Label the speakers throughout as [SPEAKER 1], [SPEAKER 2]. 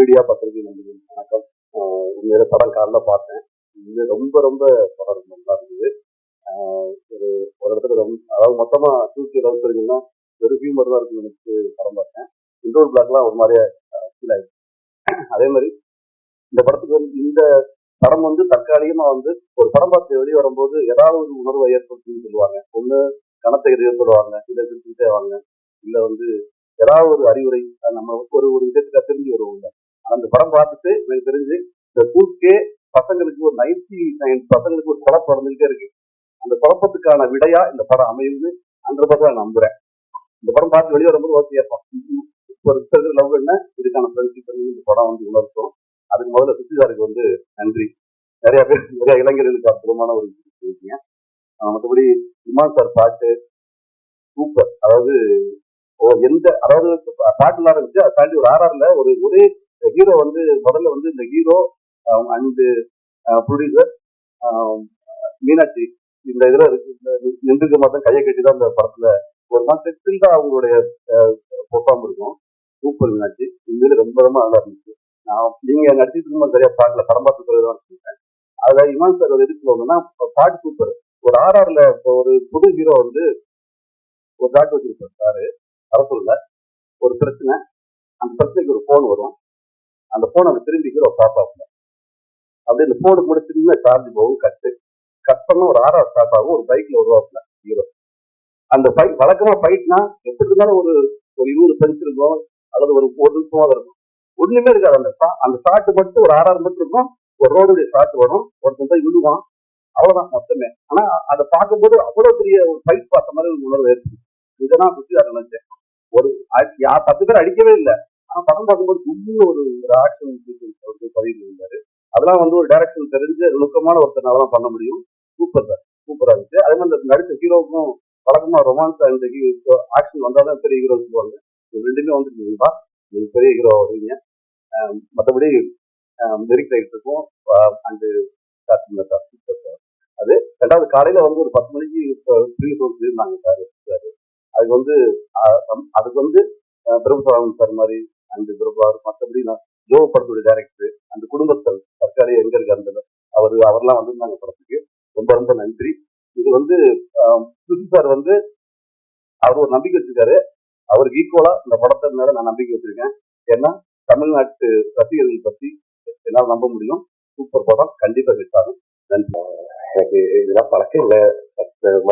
[SPEAKER 1] Media பத்திரிகை நண்பர்கள் வணக்கம். இந்த படம் காலைல பார்த்தேன். இது ரொம்ப ரொம்ப படம் நல்லா இருந்தது. ஒரு இடத்துல அதாவது மொத்தமா தூக்கி ரசிச்சிருக்கீங்கன்னா ஒரு ஹியூமர் தான் இருக்குன்னு நினைச்சு படம் பார்த்தேன். இன்ட்ரோல் பிளாக்லாம் ஒரு மாதிரியா ஃபீல் ஆயிடுச்சு. அதே மாதிரி இந்த படத்துக்கு இந்த படம் தற்காலிகமா ஒரு படம் பார்த்து வெளியே வரும்போது ஏதாவது ஒரு உணர்வை ஏற்படுத்துன்னு சொல்லுவாங்க. ஒண்ணு கணத்தை ஏற்படுவாங்க, இதை திருச்சிட்டே வாங்க, இல்ல ஏதாவது ஒரு அறிவுரை நம்ம ஒரு ஒரு விஷயத்துக்காக தெரிஞ்சு வருவோம். அந்த படம் பார்த்துட்டு எனக்கு தெரிஞ்சு இந்த கூட்டே பசங்களுக்கு ஒரு 99 பசங்களுக்கு ஒரு குழப்பம் இருந்துகிட்டே இருக்கு. அந்த குழப்பத்துக்கான விடையா இந்த படம் அமையும்னு 100% நான் நம்புறேன். இந்த படம் பார்த்து வெளியே வரும்போது ஓகே இப்போ இருக்கிற லவ் என்ன, இதுக்கான ஃப்ரெண்ட்ஷிப் இந்த படம் உணர்த்தும். அதுக்கு முதல்ல சுசிதாருக்கு நன்றி. நிறைய பேர் நிறைய இளைஞர்களுக்கு அற்புதமான ஒரு இருக்கீங்க. மற்றபடி இமான் சார் பாட்டு சூப்பர். அதாவது பாட்டு ஆரம்பிச்சு அதை தாண்டி ஒரு ஆர்ஆர்ல ஒரே ஹீரோ முதல்ல இந்த ஹீரோ அண்ட் ப்ரொடியூசர் மீனாட்சி இந்த இதுல நின்றுக்க மாட்டோம் கையை கட்டிதான் இந்த படத்துல ஒரு மாதிரி செட்டில் தான் அவங்களுடைய பெர்ஃபார்ம் இருக்கும். சூப்பர் மீனாட்சி உண்மையில ரொம்ப ரொம்ப நல்லா இருந்துச்சு. நீங்க நடிச்சிட்டு இருக்கும்போது சரியா பாட்டுல படம் பார்த்து தான் வச்சிருக்கேன். அதுல இமான் சார் எதுக்கு சொல்லணும்னா பாட்டு சூப்பர். ஒரு ஆர்ஆர்ல ஒரு புது ஹீரோ ஒரு பாட்டு வச்சிருப்பாரு சாரு அரசுல ஒரு பிரச்சனை, அந்த பிரச்சனைக்கு ஒரு போன் வரும். அந்த போன் அந்த திரும்பி ஹீரோ பார்ப்பாப்புல அப்படியே இந்த போனுக்கு கூட சின்ன சார்ஜ் போகும். கட் பண்ண ஒரு ஆர்ஆர் ஸ்டார்ட் ஆகும். ஒரு பைக்ல வருவாப்புல ஹீரோ. அந்த பைக் வழக்கமா பைக்னா எப்படி இருந்தாலும் ஒரு 20 பஞ்ச் இருக்கும் அல்லது ஒரு நிமிஷமாக இருக்கும். ஒண்ணுமே இருக்காது. அந்த ஷாட் மட்டும் ஒரு ஆர்ஆர் மட்டும் இருக்கும். ஒரு ரோடுடைய ஷாட் வரும், ஒருத்தன் தான் விழுவான், அவ்வளவுதான் மொத்தமே. ஆனா அதை பார்க்கும்போது அவ்வளவு பெரிய ஒரு ஃபைட் பார்த்த மாதிரி ஒரு உணர்வு ஏற்படும். இதெல்லாம் சுற்றி அதை நினைச்சேன். ஒரு 10 பேர் அடிக்கவே இல்லை. ஆனா படம் பார்க்கும்போது இன்னும் ஒரு ஆக்ஷன் பதிவு இருந்தாரு. அதெல்லாம் ஒரு டைரக்ஷன் தெரிஞ்ச நுணுக்கமான ஒருத்தனாலதான் பண்ண முடியும். சூப்பர் சார், சூப்பரா இருந்துச்சு. அதே மாதிரி நடிச்ச ஹீரோவுக்கும் வழக்கமா ரொமான்ஸ் அண்ட் ஆக்ஷன் வந்தாதான் பெரிய ஹீரோ சொல்லுவாங்க. ரெண்டுமே வந்துருக்கீங்களா, நீங்க பெரிய ஹீரோ வருவீங்க. மற்றபடி லிரிக் ரைட்டருக்கும் அண்ட் அது ரெண்டாவது காலையில ஒரு 10 மணிக்கு ஃப்ரீ ஷோஸ் இருந்தாங்க சார். அதுக்கு அதுக்கு பிரபுசாமி சார் மாதிரி அந்த பிரபுவார், மற்றபடி நான் ஜோ படத்துடைய டைரக்டர் அந்த குடும்பஸ்தர் தற்காலிக எங்க இருக்க அந்த அவர்லாம் வந்திருந்தாங்க படத்துக்கு. ரொம்ப ரொம்ப நன்றி. இது சுசி சார் அவர் ஒரு நம்பிக்கை வச்சிருக்காரு. அவருக்கு ஈக்குவலா இந்த படத்தை மேல நான் நம்பிக்கை வச்சிருக்கேன். ஏன்னா தமிழ்நாட்டு ரசிகர்கள் பத்தி என்னால் நம்ப முடியும். சூப்பர் படம், கண்டிப்பா ஹிட் ஆகும். நன்றி.
[SPEAKER 2] எனக்கு இதெல்லாம் பழக்கம் இல்லை,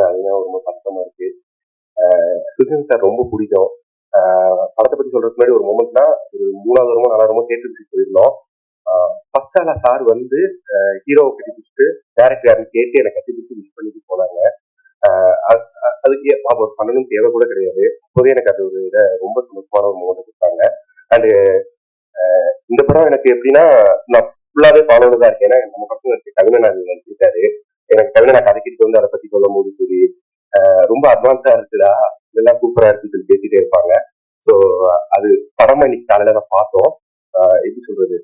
[SPEAKER 2] அதுதான் ரொம்ப கஷ்டமா இருக்கு. சுஜன் சார் ரொம்ப பிடிக்கும். படத்தை பத்தி சொல்றதுக்கு முன்னாடி ஒரு மூமெண்ட்னா ஒரு 3வது வாரமோ 4வது வாரமோ தேட்டருக்கு போயிருந்தோம். ஃபர்ஸ்ட் ஆளா சார் ஹீரோவை கட்டி பிடிச்சிட்டு டேரக்டர் யாருன்னு கேட்டு எனக்கு கட்டி பிடிச்சி மிஸ் பண்ணிட்டு போனாங்க. அதுக்கு அவர் பண்ணணும் தேவை கூட கிடையாது. அப்போதே எனக்கு அது ஒரு ரொம்ப சந்தோஷமான ஒரு மூமெண்ட் கொடுத்தாங்க. அண்டு இந்த படம் எனக்கு எப்படின்னா நான் ஃபுல்லாவே ஃபாலோடு தான் இருக்கேன். ஏன்னா நம்ம பசங்க கவிஞன் நடிச்சிருக்காரு. எனக்கு கவிஞன் கதைக்கிட்டு அதை பத்தி சொல்லும் போது சரி ரொம்ப அட்வான்ஸா இருக்குடா, இதெல்லாம் சூப்பரா இருக்குன்னு சொல்லி பேசிட்டே இருப்பாங்க. ஸோ அது படமா இன்னைக்கு காலையில தான் பார்த்தோம். எப்படி சொல்றது,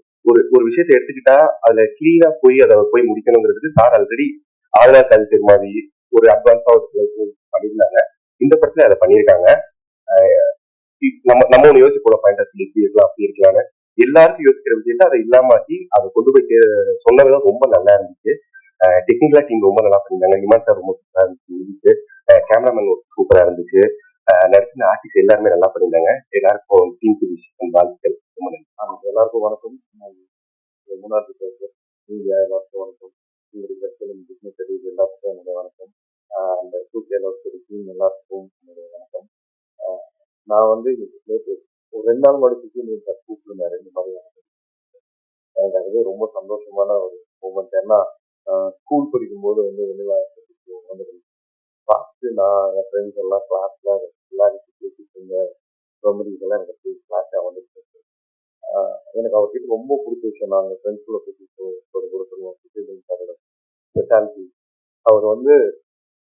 [SPEAKER 2] ஒரு விஷயத்த எடுத்துக்கிட்டா அதுல கிளீனா அதை போய் முடிக்கணுங்கிறதுக்கு சார் ஆல்ரெடி ஆதரா கல்ச்சர் மாதிரி ஒரு அட்வான்ஸா பண்ணியிருந்தாங்க. இந்த படத்துல அதை பண்ணியிருக்காங்க. நம்ம ஒண்ணு யோசிச்சு போல பாயிண்ட் இப்படி இருக்கலாம் அப்படி இருக்கலாம்னு எல்லாருக்கும் யோசிக்கிற விஷயத்த அதை இல்லாமட்டி அதை கொண்டு போய் சொன்னதுதான் ரொம்ப நல்லா இருந்துச்சு. டெக்னிக்கலா டீம் ரொம்ப நல்லா பண்ணிருந்தாங்க. இமான் சார் ரொம்ப சூப்பரா இருந்துச்சு. கேமராமேன் சூப்பரா இருந்துச்சு. நடிச்சிருந்த ஆர்டிஸ்ட் எல்லாருமே நல்லா பண்ணியிருந்தாங்க. எல்லாருக்கும் டீம் வாழ்த்துக்கள்.
[SPEAKER 1] எல்லாருக்கும் வணக்கம். முன்னாடி மீடியா எல்லாருக்கும் வணக்கம். பிசினஸ் எல்லாருக்கும் என்னுடைய வணக்கம். அந்த டீம் எல்லாருக்கும் என்னுடைய வணக்கம். நான் நேற்று ஒரு 2 நாள் முன்னாடி கூப்பிட்டுருந்தாரு இந்த மாதிரி. எனக்கு அதுவே ரொம்ப சந்தோஷமான ஒரு மூமெண்ட். ஏன்னா ஸ்கூல் படிக்கும்போது வெளியில ஃபர்ஸ்ட் நான் என் ஃப்ரெண்ட்ஸ் எல்லாம் கிளாஸ்ல எல்லாம் பேசிட்டு இருந்த மெமரிஸ் எல்லாம் எனக்கு கிளாஸா எனக்கு அவர்கிட்ட ரொம்ப பிடிச்ச விஷயம். நாங்கள் ஃப்ரெண்ட்ஸ்குள்ள பேசிட்டு சொல்லுவோம் ஸ்பெஷாலிட்டி. அவர்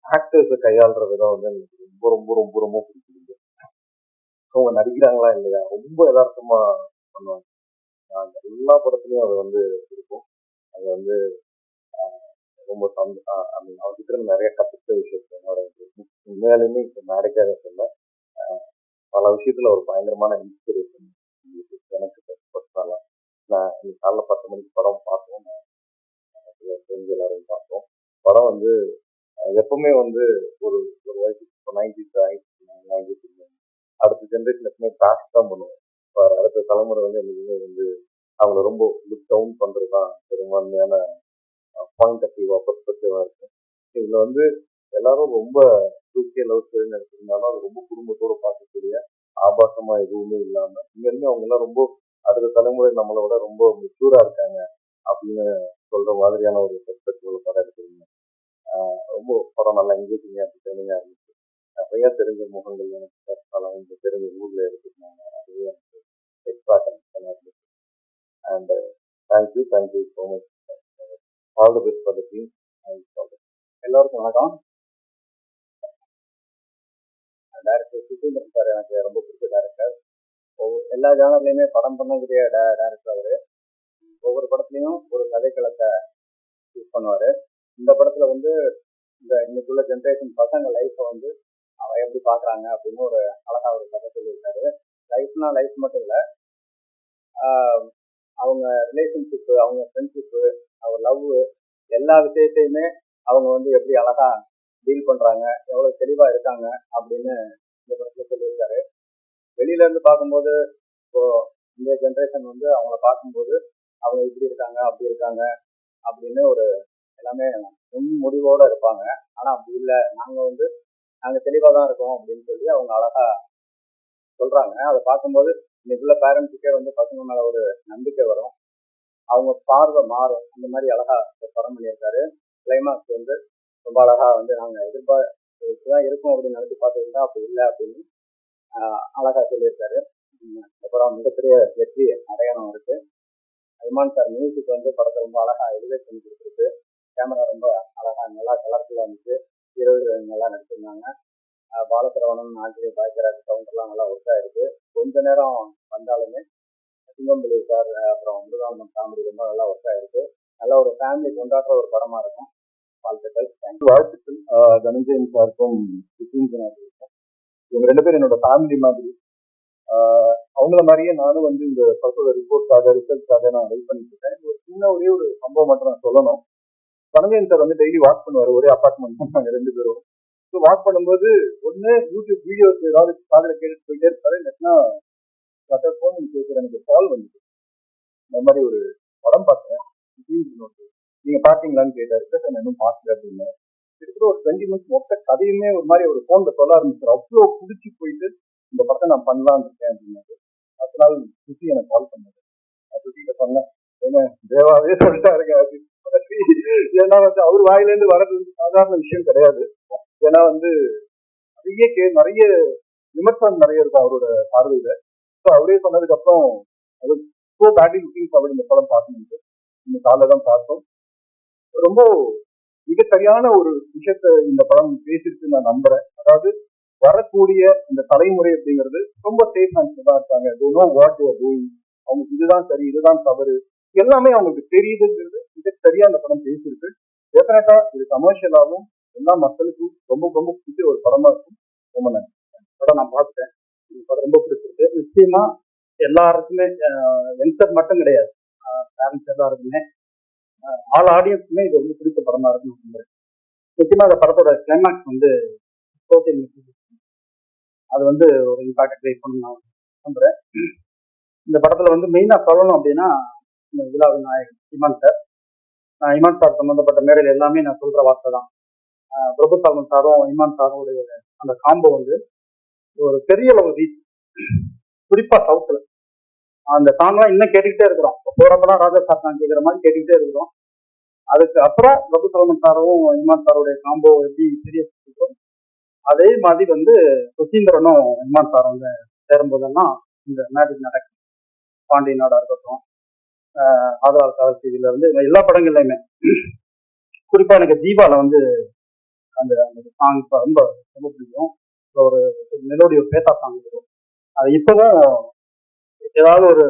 [SPEAKER 1] ஆக்டர்ஸை கையாளுற விதம் எனக்கு ரொம்ப ரொம்ப ரொம்ப ரொம்ப பிடிச்சிருக்கு. அவங்க நடிக்கிறாங்களா இல்லையா ரொம்ப யதார்த்தமா பண்ணுவாங்க. எல்லா படத்துலயும் அது இருக்கும். அது ரொம்ப அவர்கிட்ட நிறைய கற்றுக்கிட்ட விஷயத்த என்னோட உண்மையாலுமே இப்போ நாளைக்காக சொல்ல பல விஷயத்துல ஒரு பயங்கரமான இன்ஸ்பிரேஷன் எனக்கு பர்சனலா.
[SPEAKER 2] இன்னைக்கு காலைல 10 மணிக்கு படம் பார்த்தோம். தெரிஞ்ச எல்லாரும் பார்த்தோம். படம் வந்து எப்பவுமே வந்து ஒரு ஒரு வயசு இப்போ 90s அடுத்த ஜென்ரேஷன் எப்பவுமே பேக் தான் பண்ணுவோம். இப்போ அடுத்த தலைமுறை வந்து என்னைக்குமே வந்து அவங்கள ரொம்ப லுக் டவுன் பண்ணுறது தான் பெரும்பான்மையான பாயிண்ட் ஆஃப் வியூவா பெர்ஸ்பெக்டிவா இருக்கும். இதுல வந்து எல்லாரும் ரொம்ப தூக்கிய லவ் ஸ்டோரின்னு எடுத்திருந்தாலும் அது ரொம்ப குடும்பத்தோட பார்க்கக்கூடிய ஆபாசமா எதுவுமே இல்லாம இங்க இருந்து அவங்க எல்லாம் ரொம்ப அடுத்த தலைமுறை நம்மளை விட ரொம்ப மெச்சூரா இருக்காங்க அப்படின்னு சொல்ற மாதிரியான ஒரு பெர்ஸ்பெக்டிவ்ல படம் எடுத்திருந்தீங்க. ரொம்ப படம் நல்லா எங்கேஜிங்கா என்டர்டெய்னிங்கா இருந்துச்சு. நிறைய தெரிஞ்ச முகங்கள் எனக்கு தெரிஞ்ச ஊர்ல எடுத்திருந்தாங்க. அதுவே எனக்கு எக்ஸ்ட்ரா கனெக்ஷனா இருந்துச்சு. And thank you so much. All the best for the team.
[SPEAKER 3] எல்லாருக்கும் வணக்கம். டேரக்டர் சுசீந்திரன் சார் எனக்கு ரொம்ப பிடிச்ச டேரக்டர். எல்லா ஜானர்லையுமே படம் பண்ணக்கூடிய டேரக்டர் அவரு. ஒவ்வொரு படத்துலையும் ஒரு கதைக்களத்தை யூஸ் பண்ணுவார். இந்த படத்தில் வந்து இந்த இன்னைக்குள்ள ஜென்ரேஷன் பசங்க லைஃப்பை வந்து அவன் எப்படி பார்க்குறாங்க அப்படின்னு ஒரு அழகாக ஒரு கதை சொல்லியிருக்காரு. லைஃப்னா லைஃப் மட்டும் இல்லை, அவங்க ரிலேஷன்ஷிப்பு, அவங்க ஃப்ரெண்ட்ஷிப்பு, அவங்க லவ், எல்லா விஷயத்தையுமே அவங்க வந்து எப்படி அழகாக டீல் பண்ணுறாங்க, எவ்வளோ தெளிவாக இருக்காங்க அப்படின்னு இந்த படத்தில் சொல்லியிருக்காரு. வெளியிலேருந்து பார்க்கும்போது இப்போது இந்த ஜென்ரேஷன் வந்து அவங்கள பார்க்கும்போது அவங்க இப்படி இருக்காங்க அப்படி இருக்காங்க அப்படின்னு ஒரு எல்லாமே முன் முடிவோடு இருப்பாங்க. ஆனால் அப்படி இல்லை, நாங்கள் தெளிவாக தான் இருக்கோம் அப்படின்னு சொல்லி அவங்க அழகாக சொல்கிறாங்க. அதை பார்க்கும்போது இன்னைக்குள்ள பேரண்ட்ஸுக்கே வந்து பசங்க மேலே ஒரு நம்பிக்கை வரும், அவங்க பார்வை மாறும். அந்த மாதிரி அழகாக படம் பண்ணியிருக்காரு. கிளைமாக்ஸ் வந்து ரொம்ப அழகாக வந்து நாங்கள் எதிர்பார்த்துதான் இருக்கும் அப்படின்னு நினச்சி பார்த்துருந்தா அப்படி இல்லை அப்படின்னு அழகாக சொல்லியிருக்காரு. இந்த படம் மிகப்பெரிய வெற்றி அடையாளம் இருக்கு. இமான் சார் மியூசிக் வந்து படத்தை ரொம்ப அழகாக எலிவேட் பண்ணி கொடுத்துருக்கு. கேமரா ரொம்ப அழகாக நல்லா கலர்ஃபுல்லாக இருந்துச்சு. ஹீரோயின் நல்லா நடிச்சிருந்தாங்க. பாலசரவணன், ஆசிரியர் பாய்கராஜ் சவுண்டெல்லாம் நல்லா ஒர்க் ஆயிருக்கு. கொஞ்ச நேரம் வந்தாலுமே சிங்கம்புலி சார் அப்புறம் முருகானந்தம் காமெடி ரொம்ப நல்லா ஒர்க் ஆயிருக்கு. நல்ல ஒரு ஃபேமிலி கொண்டாடுற ஒரு படமா இருக்கும். வாழ்த்துக்கள்.
[SPEAKER 1] வாழ்த்துக்கள் தனஞ்சயன் சாருக்கும் சுசீந்திரனுக்கும். இவங்க 2 பேரும் என்னோட ஃபேமிலி மாதிரி. அவங்கள மாதிரியே நானும் வந்து இந்த படத்தோட ரிசல்ட்காக நான் வெயிட் பண்ணிட்டு இருக்கேன். ஒரு சின்ன ஒரே ஒரு சம்பவம் மட்டும் நான் சொல்லணும். தனஞ்சயன் சார் வந்து டெய்லி வாக் பண்ணுவார். ஒரே அப்பார்ட்மெண்ட் தான் நாங்கள் 2 பேரும். ஸோ வாக் பண்ணும்போது ஒன்று யூடியூப் வீடியோஸ் ஏதாவது காதில் கேட்டுட்டு போயிட்டே இருப்பாரு. இல்லைன்னா ஃபோன் கேட்குற எனக்கு கால் வந்துச்சு. இந்த மாதிரி ஒரு படம் பார்த்தேன், நீங்க பாத்தீங்களான்னு கேட்டாரு. சார் நான் இன்னும் பார்க்கல அப்படின்னு. கிட்டத்தட்ட ஒரு 20 மினிட்ஸ் மொத்த கதையுமே ஒரு மாதிரி ஒரு ஃபோன்ல சொல்ல ஆரம்பிச்சார். அவ்வளோ பிடிச்சி போயிட்டு இந்த படத்தை நான் பண்ணலான்னு இருக்கேன் அப்படின்னாரு. அடுத்த நாள் சுசி எனக்கு கால் பண்ணாரு. சுசிகிட்ட சொன்னேன், ஏங்க தேவாவே சொல்லிட்டாருங்க அப்படின்னு. ஏன்னா வந்து அவர் வாயிலேருந்து வர்றது சாதாரண விஷயம் கிடையாது. ஏன்னா வந்து நிறைய விமர்சனம் நிறைய இருக்கும் அவரோட பார்வையில. ஸோ அவரே சொன்னதுக்கு அப்புறம் அது ஸோ பேட்லி லுக்கிங் ஃபார்வர்ட் இந்த படம் பார்க்கணுன்ட்டு இந்த காலைல தான் பார்த்தோம். ரொம்ப மிக சரியான ஒரு விஷயத்த இந்த படம் பேசிட்டு நான் நம்புறேன். அதாவது வரக்கூடிய இந்த தலைமுறை அப்படிங்கிறது ரொம்ப சேஃப் ஹேண்ட்ஸ்ல தான் இருக்காங்க. they know what they are doing. அவங்களுக்கு இதுதான் சரி, இதுதான் தவறு, எல்லாமே அவங்களுக்கு தெரியுதுங்கிறது மிக சரியா அந்த படம் பேசியிருக்கு. டெஃபினட்டா இது கமர்ஷியலாகவும் எல்லா மக்களுக்கும் ரொம்ப ரொம்ப பிடிச்ச ஒரு படமா இருக்கும். ரொம்ப நன்றி. படம் நான் பார்த்துட்டேன். இந்த படம் ரொம்ப பிடிச்சிருக்கு. நிச்சயமா எல்லாருக்குமே யங்ஸ்டர் மட்டும் கிடையாது, பேரண்ட்ஸ் எல்லாருக்குமே, ஆல் ஆடியன்ஸுமே இது வந்து பிடிச்ச படமா இருக்குன்னு. முக்கியமா அந்த படத்தோட கிளைமேக்ஸ் வந்து சோசியல் மெசேஜ் அது வந்து ஒரு இம்பாக்ட் கிரியேட் பண்ண நான் நம்புறேன். இந்த படத்துல வந்து மெயினா சொல்லணும் அப்படின்னா இந்த விழாவின் நாயகன் இமான் சார். இமான் சார் சம்பந்தப்பட்ட மேடையில் எல்லாமே நான் சொல்ற வார்த்தை தான். பிரபு சாலமன் சாரும் இமான் சாரோடைய அந்த காம்போ வந்து ஒரு பெரிய அளவு ரீச், குறிப்பா சவுத்துல அந்த சாங்லாம் இன்னும் கேட்டுக்கிட்டே இருக்கிறோம். போறப்பெல்லாம் ராஜா சார் சாங் கேட்குற மாதிரி கேட்டுக்கிட்டே இருக்கிறோம். அதுக்கு அப்புறம் பிரபு சாலமன் சாரும் இமான் சாரோடைய காம்போ எப்படி சீரியஸ் இருக்கும், அதே மாதிரி வந்து சுசீந்திரனும் இமான் சார் வந்து சேரும்போதெல்லாம் இந்த மேஜிக் நடக்கும். பாண்டிய நாடா இருக்கட்டும், ஆதரவு காவல் டிவில இருந்து எல்லா படங்கள்லையுமே, குறிப்பா எனக்கு ஜீவால வந்து அந்த சாங் ரொம்ப ரொம்ப பிடிக்கும். ஒரு மெலோடி ஒரு பேட்டா சாங் இருக்கும். அது இப்பவும் ஏதாவது ஒரு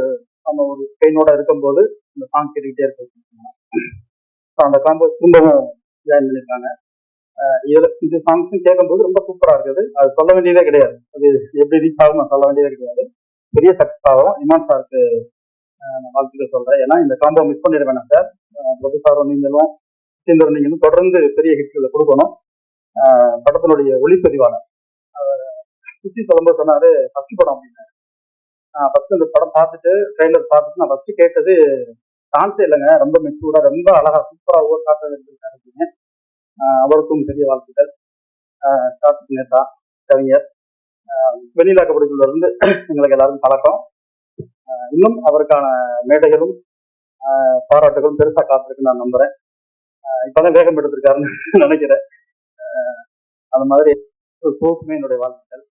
[SPEAKER 1] நம்ம ஒரு பெயினோட இருக்கும்போது இந்த சாங் கேட்டுக்கிட்டே இருக்காங்க. அந்த காம்போ திரும்பவும் ஜாயின் பண்ணியிருக்காங்க. இந்த சாங்ஸும் கேட்கும்போது ரொம்ப சூப்பரா இருக்குது. அது சொல்ல வேண்டியதே கிடையாது. அது எப்படி ரீச் ஆகும் சொல்ல வேண்டியதே கிடையாது. பெரிய சக்சஸ் ஆகும். இமான் சாருக்கு
[SPEAKER 3] நான் வாழ்த்துக்கள் சொல்றேன். ஏன்னா இந்த காம்போ மிஸ் பண்ணிட வேணாம் சார். பிரபு சாரும் நீங்களும் சுந்தர் நீங்களும் தொடர்ந்து பெரிய ஹிட்களை கொடுக்கணும். படத்தினுடைய ஒளிப்பதிவாளர் சுத்தி சொல்லும்போது சொன்னாரு ஃபர்ஸ்ட் படம் அப்படின்னு. நான் ஃபர்ஸ்ட் இந்த படம் பார்த்துட்டு ட்ரெய்லர் பார்த்துட்டு நான் ஃபர்ஸ்ட் கேட்டது சான்ஸே இல்லைங்க, ரொம்ப மெச்சூர்டா ரொம்ப அழகா சூப்பரா ஒவ்வொரு காட்டும் எடுத்துருக்காரு அப்படின்னு. அவருக்கும் பெரிய வாழ்த்துக்கள். கார்த்திக் நேதா கவிஞர் வெண்ணிலா கபடிக்குள்ள இருந்து எங்களுக்கு எல்லாருக்கும் பழக்கம். இன்னும் அவருக்கான மேடைகளும் பாராட்டுகளும் பெருசா காத்திருக்குன்னு நான் நம்புறேன். இப்பதான் வேகம் எடுத்திருக்காருன்னு நினைக்கிறேன். அது மாதிரி என்னுடைய வாழ்த்துக்கள்.